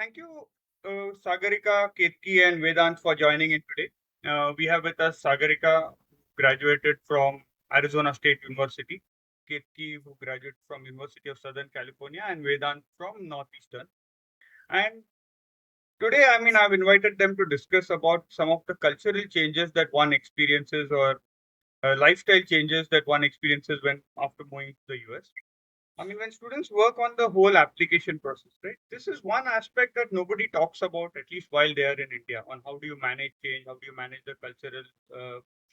Thank you, Sagarika, Ketki, and Vedant for joining in today. We have with us Sagarika, who graduated from Arizona State University, Ketki, who graduated from University of Southern California, and Vedant from Northeastern. And today, I've invited them to discuss about some of the cultural changes that one experiences or lifestyle changes that one experiences when after moving to the US. When students work on the whole application process, right? This is one aspect that nobody talks about, at least while they are in India, on how do you manage change, how do you manage the cultural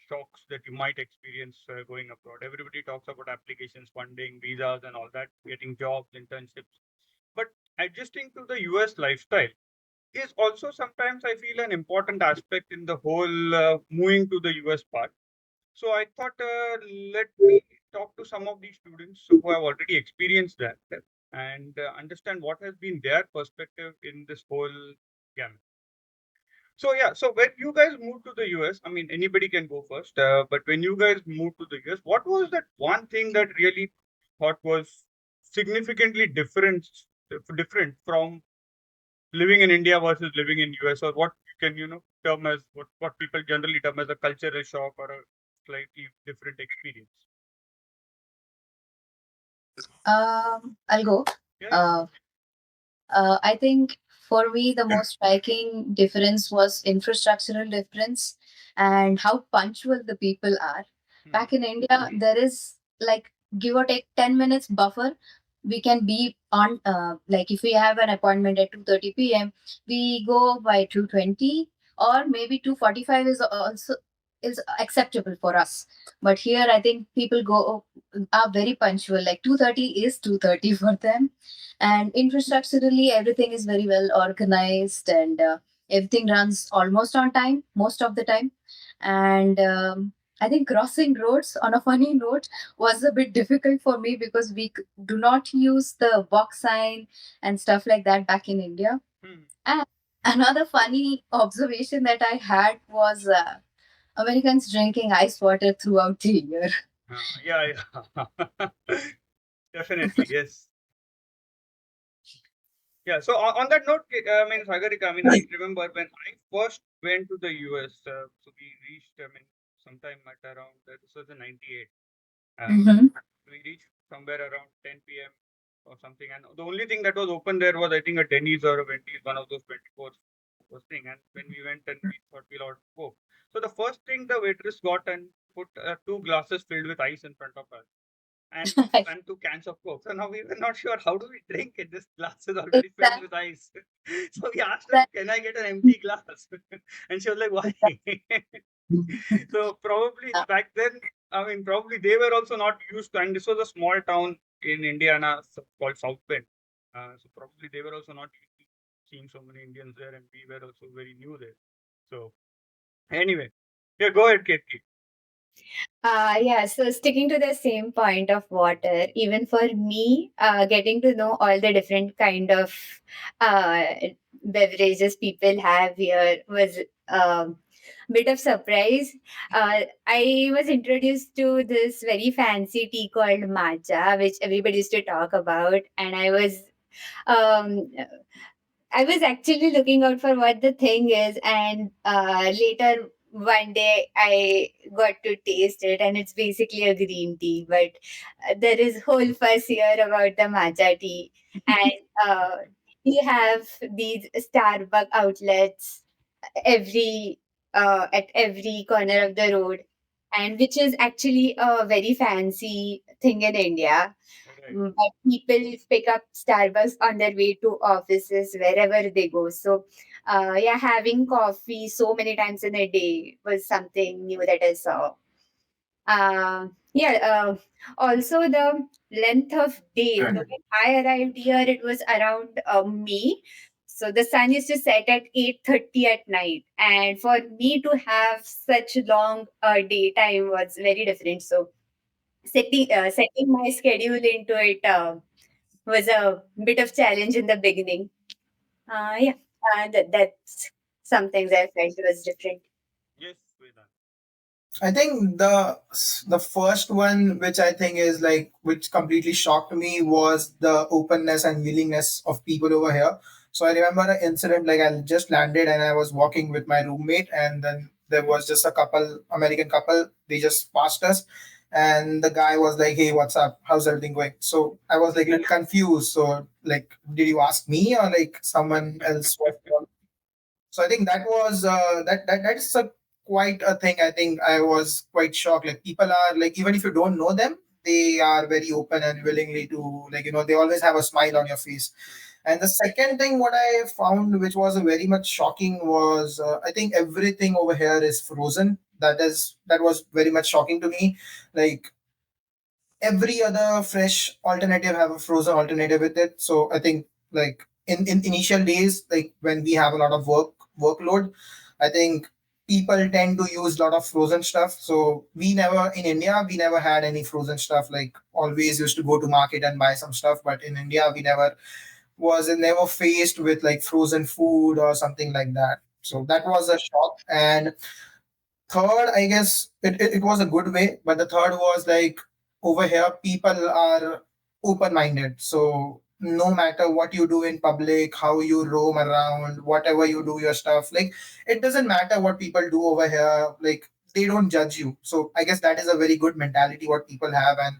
shocks that you might experience going abroad. Everybody talks about applications, funding, visas, and all that, getting jobs, internships. But adjusting to the US lifestyle is also sometimes, I feel, an important aspect in the whole moving to the US part. So I thought, let me talk to some of these students who have already experienced that and understand what has been their perspective in this whole gamut. So yeah, so when you guys moved to the US, anybody can go first, but when you guys moved to the US, what was that one thing that really thought was significantly different from living in India versus living in US, or what you can term as what people generally term as a cultural shock or a slightly different experience? I'll go. Yeah, yeah. Uh, I think for me, the most striking difference was infrastructural difference and how punctual the people are. Hmm. Back in India, there is like give or take 10 minutes buffer. We can be on, like if we have an appointment at 2:30 p.m., we go by 2:20 or maybe 2:45 is also is acceptable for us. But here, I think people go are very punctual. Like 2:30 is 2:30 for them, and infrastructurally everything is very well organized, and everything runs almost on time most of the time. And I think crossing roads, on a funny note, was a bit difficult for me because do not use the box sign and stuff like that back in India. Hmm. And another funny observation that I had was Americans drinking ice water throughout the year. Yeah, yeah. Definitely, yes. Yeah. So on that note, Sagarika, I remember when I first went to the US. So we reached, sometime at around this was in '98. Mm-hmm. We reached somewhere around 10 p.m. or something, and the only thing that was open there was, I think, a Denny's or a Wendy's, one of those 24 was thing. And when we went and we thought we'll order Coke. So the first thing the waitress got and put two glasses filled with ice in front of us and two cans of Coke. So now we were not sure how do we drink it. This glass is already filled with Exactly. ice. So we asked her, "Can I get an empty glass?" And she was like, "Why?" So probably back then, probably they were also not used to, and this was a small town in Indiana called South Bend. So probably they were also not used to seeing so many Indians there, and we were also very new there. So anyway, yeah, go ahead, Ketki. Yeah, so sticking to the same point of water, even for me, getting to know all the different kind of uh, beverages people have here was a bit of surprise. I was introduced to this very fancy tea called matcha, which everybody used to talk about, and um, I was actually looking out for what the thing is, and later one day I got to taste it, and it's basically a green tea. But there is whole fuss here about the matcha tea, and we have these Starbucks outlets every at every corner of the road, and which is actually a very fancy thing in India. Right. But people pick up Starbucks on their way to offices wherever they go. So, yeah, having coffee so many times in a day was something new that I saw. Yeah. Also, the length of day. So when I arrived here, it was around May. So the sun used to set at 8:30 at night, and for me to have such long daytime was very different. So setting my schedule into it was a bit of challenge in the beginning. Yeah, that's something that I felt was different. Yes, Vedant. I think the first one, which I think is like which completely shocked me, was the openness and willingness of people over here. So I remember an incident, like I just landed and I was walking with my roommate, and then there was just a couple, American couple, they just passed us. And the guy was like, "Hey, what's up? How's everything going?" So I was like a little confused. So like, did you ask me or like someone else? So I think that was that's a quite a thing. I think I was quite shocked. Like people are like, even if you don't know them, they are very open and willingly to, like, they always have a smile on your face. And the second thing what I found, which was a very much shocking, was I think everything over here is frozen. That was very much shocking to me. Like every other fresh alternative have a frozen alternative with it. So I think, like, in initial days, like when we have a lot of workload, I think people tend to use a lot of frozen stuff. So we never, in India, we never had any frozen stuff. Like always used to go to market and buy some stuff, but in India we never faced with like frozen food or something like that. So that was a shock. And third, I guess it was a good way, but the third was like, over here people are open minded. So no matter what you do in public, how you roam around, whatever you do your stuff, like it doesn't matter what people do over here, like they don't judge you. So I guess that is a very good mentality what people have. And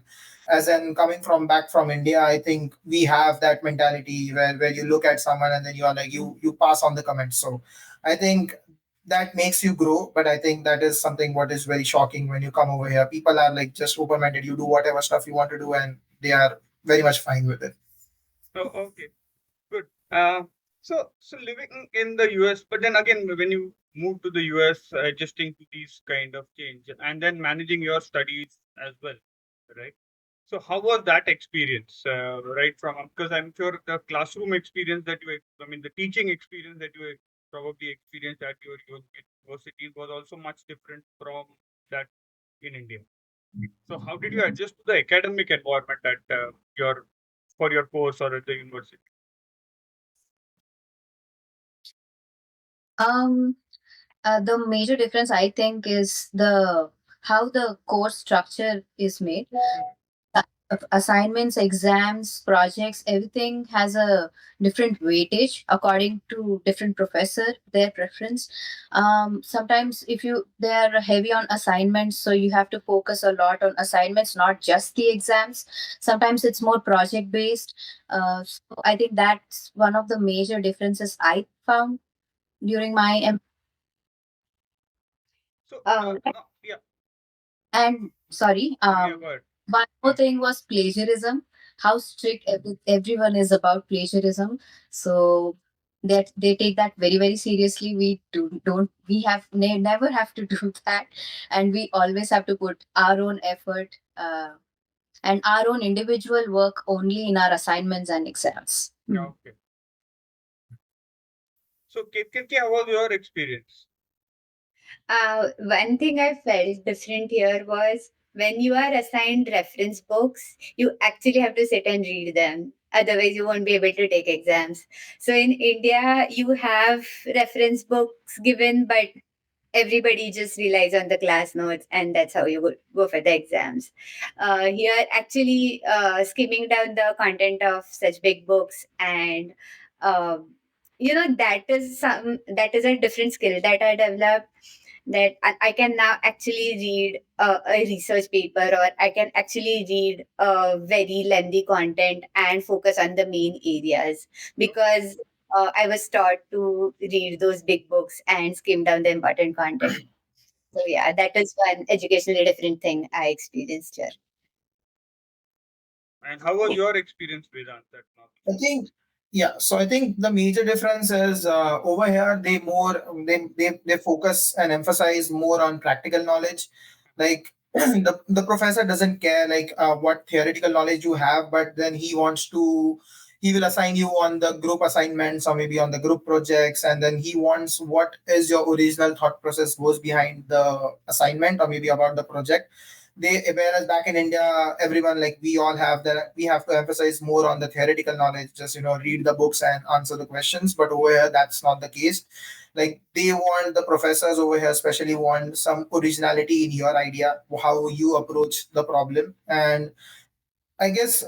as in coming from back from India, I think we have that mentality where you look at someone and then you are like, you pass on the comments. So I think that makes you grow. But I think that is something what is very shocking when you come over here. People are like just open minded. You do whatever stuff you want to do, and they are very much fine with it. Oh, okay, good. So living in the US, but then again, when you move to the US, adjusting to these kind of change, and then managing your studies as well, right? So how was that experience, right? From, because I'm sure the classroom experience that I mean, the teaching experience that you probably experienced at your university was also much different from that in India. So how did you adjust to the academic environment at your for your course or at the university? Um, the major difference I think is the how the course structure is made. Assignments, exams, projects, everything has a different weightage according to different professor, their preference. Sometimes if you they are heavy on assignments, so you have to focus a lot on assignments, not just the exams. Sometimes it's more project based. So I think that's one of the major differences I found during my So Um, yeah, and sorry. yeah, but One more thing was plagiarism. How strict everyone is about plagiarism. So that they take that very very seriously. We don't we have never have to do that, and we always have to put our own effort and our own individual work only in our assignments and exams. yeah, okay. So Kirti, how was your experience? One thing I felt different here was when you are assigned reference books, you actually have to sit and read them. Otherwise, you won't be able to take exams. So in India, you have reference books given, but everybody just relies on the class notes, and that's how you go for the exams. Here, actually, skimming down the content of such big books and that is a different skill that I developed, that I can now actually read a research paper, or I can actually read very lengthy content and focus on the main areas, because I was taught to read those big books and skim down the important content. So yeah, that is one educationally different thing I experienced here. And how was your experience, Vedant, at I Northeastern? think, yeah. So I think the major difference is over here they focus and emphasize more on practical knowledge. Like the professor doesn't care like what theoretical knowledge you have, but then he will assign you on the group assignments or maybe on the group projects, and then he wants what is your original thought process goes behind the assignment or maybe about the project. They, whereas back in India, everyone, like we all have that, we have to emphasize more on the theoretical knowledge, just read the books and answer the questions. But over here that's not the case. Like they want, the professors over here especially want some originality in your idea, how you approach the problem. And I guess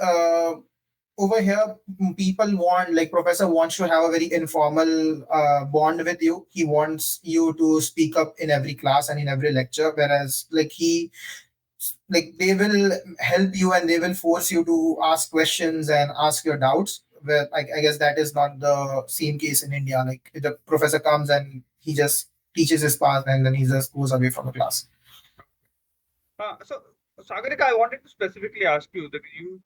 over here, people want, like, professor wants to have a very informal bond with you. He wants you to speak up in every class and in every lecture, whereas like they will help you and they will force you to ask questions and ask your doubts. Where I guess that is not the same case in India. Like the professor comes and he just teaches his part and then he just goes away from the class. So, Sagarika, I wanted to specifically ask you that you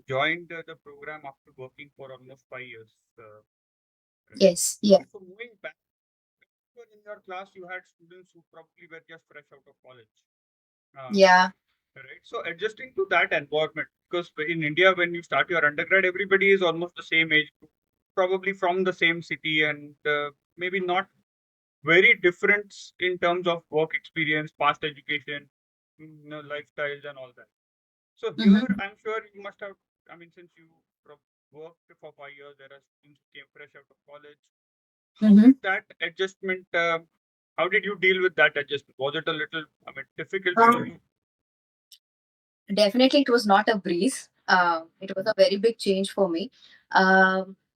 joined the program after working for almost 5 years. Right? Yes, yeah, So, moving back, in your class, you had students who probably were just fresh out of college. yeah. Right. So, adjusting to that environment, because in India, when you start your undergrad, everybody is almost the same age group, probably from the same city, and maybe not very different in terms of work experience, past education, lifestyles, and all that. So here, Mhm, I'm sure you must have. I mean, since you worked for 5 years, there are students who came fresh out of college. How mhm. did that adjustment? How did you deal with that adjustment? Was it a little, I mean, difficult for you? Definitely, it was not a breeze. It was a very big change for me.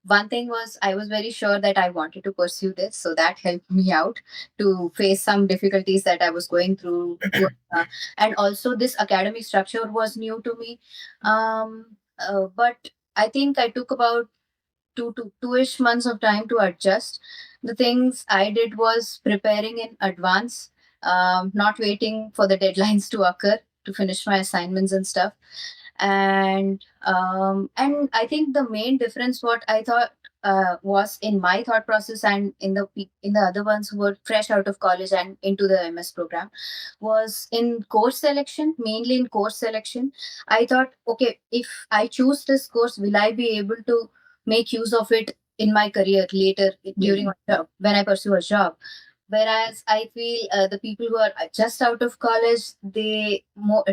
One thing was, I was very sure that I wanted to pursue this, so that helped me out to face some difficulties that I was going through. And also, this academic structure was new to me. But I think I took about 2-ish months of time to adjust. The things I did was preparing in advance, not waiting for the deadlines to occur to finish my assignments and stuff. And I think the main difference, what I thought, was in my thought process and in the other ones who were fresh out of college and into the MS program, was in course selection. Mainly in course selection, I thought, okay, if I choose this course, will I be able to make use of it in my career later during my job, when I pursue a job. Whereas I feel the people who are just out of college, they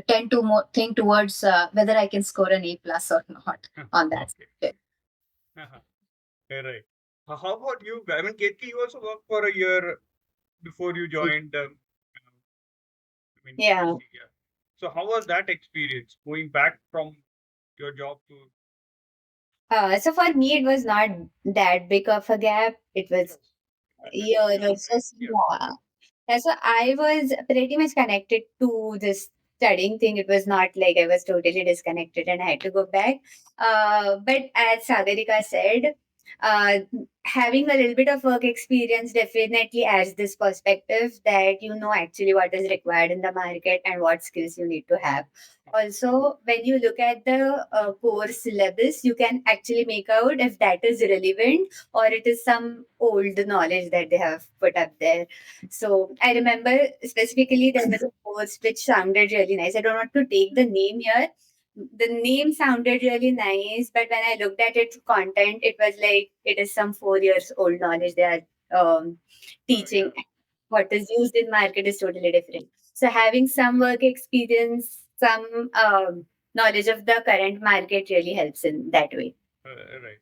tend to more think towards whether I can score an A+ or not on that Okay. subject. Right. How about you? I mean, Ketki, you also worked for a year before you joined. I mean, Yeah. USC, yeah. So how was that experience going back from your job to? So for me, it was not that big of a gap. It was Yes. a year or so. Right. So, Yeah. yeah. Yeah, so I was pretty much connected to this studying thing. It was not like I was totally disconnected and I had to go back. But as Sagarika said, uh, having a little bit of work experience definitely adds this perspective that you know actually what is required in the market and what skills you need to have. Also, when you look at the course syllabus, you can actually make out if that is relevant or it is some old knowledge that they have put up there. So I remember specifically there was a course which sounded really nice. I don't want to take the name here. The name sounded really nice, but when I looked at its content, it was like it is some 4 years old knowledge they are teaching. What is used in market is totally different. So having some work experience, some knowledge of the current market really helps in that way. Right.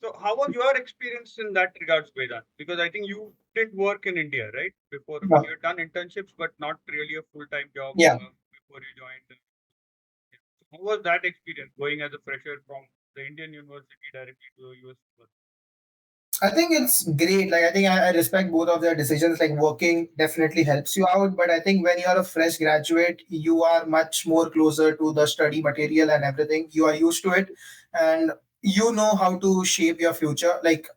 So how was your experience in that regards, Vedant? Because I think you did work in India, right? Before, I mean, Yeah. you had done internships, but not really a full-time job Yeah. before you joined. So how was that experience going as a fresher from the Indian university directly to the US university? I think it's great. Like, I think I respect both of their decisions. Like, working definitely helps you out, but I think when you're a fresh graduate, you are much more closer to the study material and everything. You are used to it, and you know how to shape your future. Like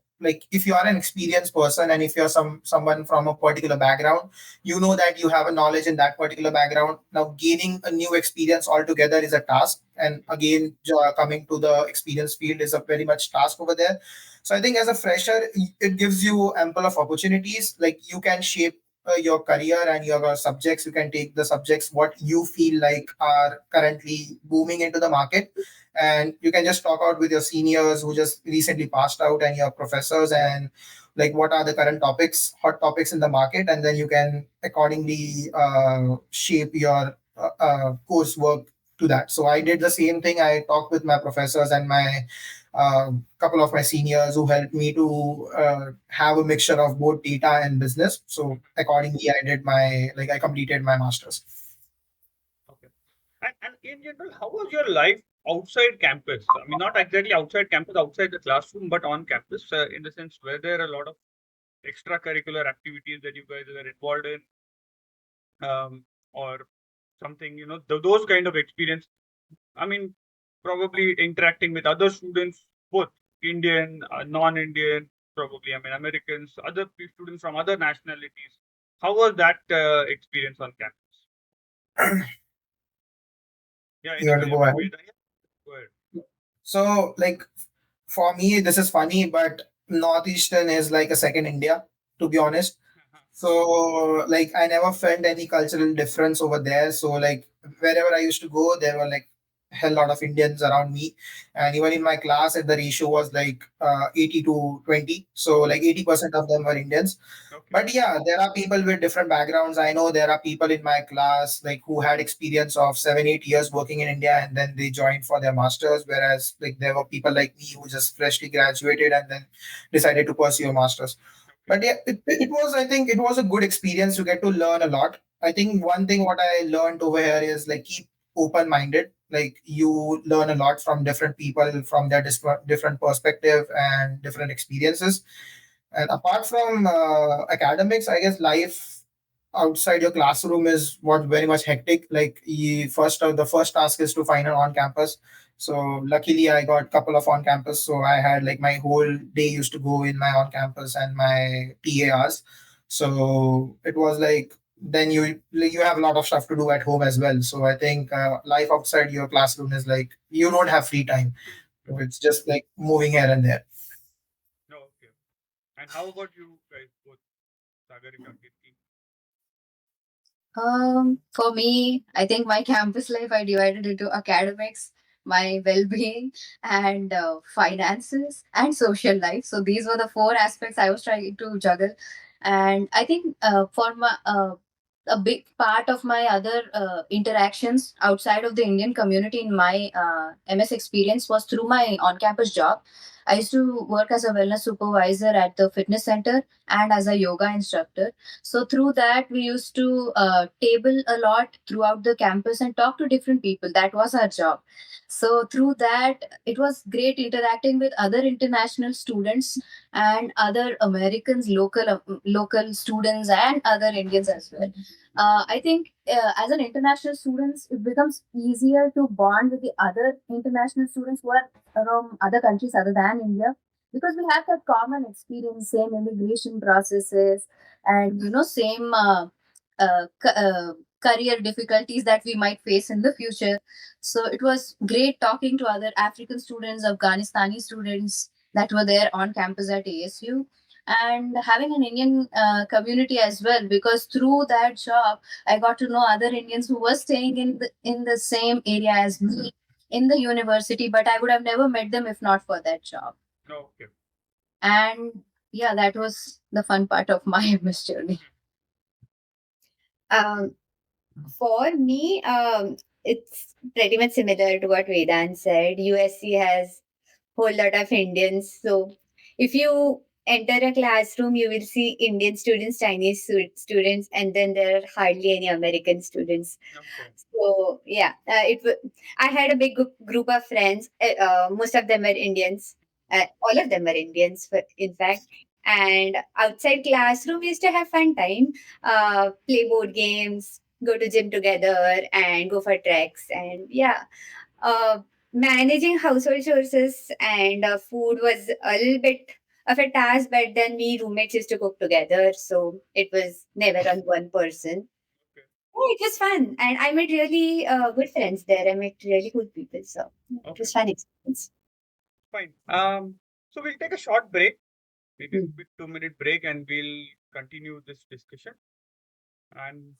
if you are an experienced person and if you're someone from a particular background, you know that you have a knowledge in that particular background. Now, gaining a new experience altogether is a task, and again, coming to the experience field is a very much task over there. So I think as a fresher, it gives you ample of opportunities. Like you can shape your career and your subjects. You can take the subjects what you feel like are currently booming into the market, and you can just talk out with your seniors who just recently passed out and your professors and like what are the current topics, hot topics in the market, and then you can accordingly shape your coursework to that. So I did the same thing. I talked with my professors and my couple of my seniors who helped me to have a mixture of both data and business. So accordingly, I completed my masters. Okay. And in general, how was your life outside campus. I mean, not exactly outside campus, outside the classroom, but on campus, in the sense where there are a lot of extracurricular activities that you guys are involved in, or something, those kind of experience. I mean, probably interacting with other students, both Indian, non-Indian, probably, I mean, Americans, other students from other nationalities. How was that experience on campus? Yeah, You want to anybody? I go mean, ahead? Yeah, go ahead. So, like, for me, this is funny, but Northeastern is like a second India, to be honest. So, like, I never felt any cultural difference over there. So, like, wherever I used to go, there were like hell lot of Indians around me, and even in my class, the ratio was like 80 to 20. So, like, 80% of them were Indians. Okay. But yeah, there are people with different backgrounds. I know there are people in my class like who had experience of 7 8 years working in India and then they joined for their masters, whereas like there were people like me who just freshly graduated and then decided to pursue a masters. But yeah, it was, I think it was a good experience to get to learn a lot. I think one thing what I learned over here is like keep open minded. Like you learn a lot from different people from their different perspective and different experiences. And apart from academics, I guess life outside your classroom is what very much hectic. Like the first task is to find an on campus. So luckily, I got a couple of on campus. So I had like my whole day used to go in my on campus and my PARs. So it was like then you have a lot of stuff to do at home as well. So I think life outside your classroom is like you don't have free time. So it's just like moving here and there. No, okay. And how about you guys, both Sagarika, Kirti? For me, I think my campus life I divided into academics, my well-being, and finances and social life. So these were the four aspects I was trying to juggle, and I think for my a big part of my other interactions outside of the Indian community in my MS experience was through my on-campus job. I used to work as a wellness supervisor at the fitness center and as a yoga instructor. So through that, we used to table a lot throughout the campus and talk to different people. That was our job. So through that, it was great interacting with other international students and other Americans, local students, and other Indians as well. I think as an international students, it becomes easier to bond with the other international students who are from other countries other than India because we have that common experience, same immigration processes, and same career difficulties that we might face in the future. So it was great talking to other African students, Afghanistani students that were there on campus at ASU, and having an Indian community as well, because through that job I got to know other Indians who were staying in the same area as me in the university, but I would have never met them if not for that job. No, okay. And yeah, that was the fun part of my MS journey. Um, for me, it's pretty much similar to what Vedant said. USC has whole lot of Indians. So if you enter a classroom, you will see Indian students, Chinese students, and then there are hardly any American students. Okay. So yeah, I had a big group of friends. Most of them were Indians. All of them were Indians, in fact. And outside classroom, we used to have fun time. Play board games, go to gym together, and go for treks. And yeah, uh, managing household chores and food was a little bit of a task, but then we roommates used to cook together, so it was never on one person. Okay. Oh, it was fun, and I met really good friends there. I met really good people, so it Okay. was fun experience. Fine. So we'll take a short break, maybe a Hmm. quick 2 minute break, and we'll continue this discussion. And